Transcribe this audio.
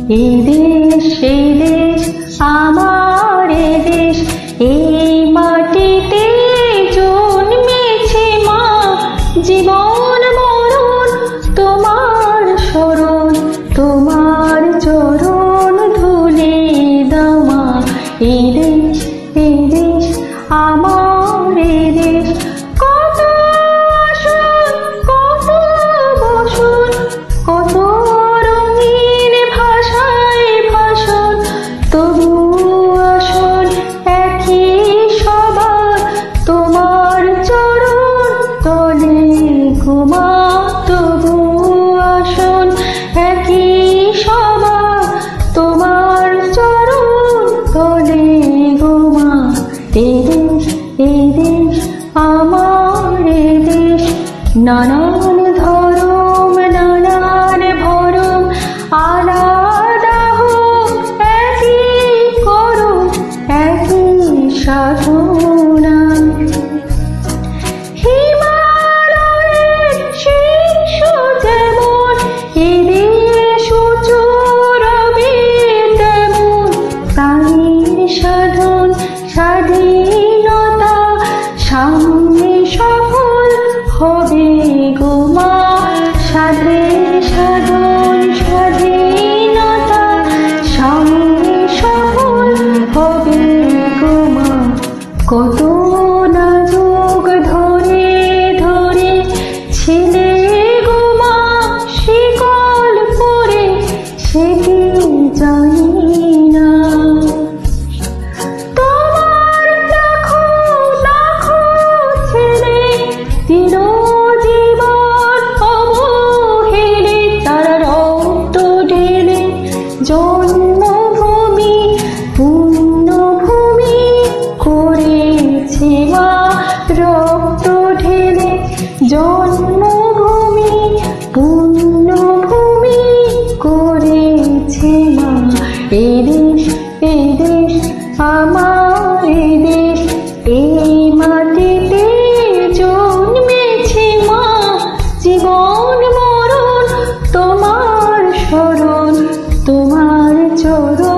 এই দেশ আমার এ দেশ, এই মাটিতে জন্মেছে মা। জীবন মরণ তোমার শরণ, তোমার চরণ ধুলে দাও মা। এই দেশ আমার এ দেশ। কত আসন, কত বসন, কত রঙিন ভাষায় ভাষণ, তবু আসন একই সবার তোমার চরণ তলে গো মা। তবু আসন একই সবার তোমার চরণ তলে গো মা। এই দেশ আমার এ দেশ। নানান ধরম নানান ভরম, আলাদা হোক একই করম, একই সাধনা। হিমালয়ের শীর্ষ যেমন এ দেশ উঁচু রবে তেমন, প্রাণীর সাধন স্বাধীনতা সামনে সফল হবে গো মা। সাধন স্বাধীনতা সামনে সফল হবে গো মা। কত নাজুক ধরে ধরে ছিলে গো মা শিকল পরে, সে কি জানি না। তোমার লাখো লাখো ছেলে দিল জীবন অবহেলে, তারা রক্ত ঢেলে জন্মভূমি পুণ্যভূমি করেছে মা। রক্ত ঢেলে জন্মভূমি পুণ্যভূমি করেছে মা। এই দেশ আমার এ দেশ, এই মাটিতে জন্মেছে মা। জীবন মরণ তোমার শরণ, তোমার চরণ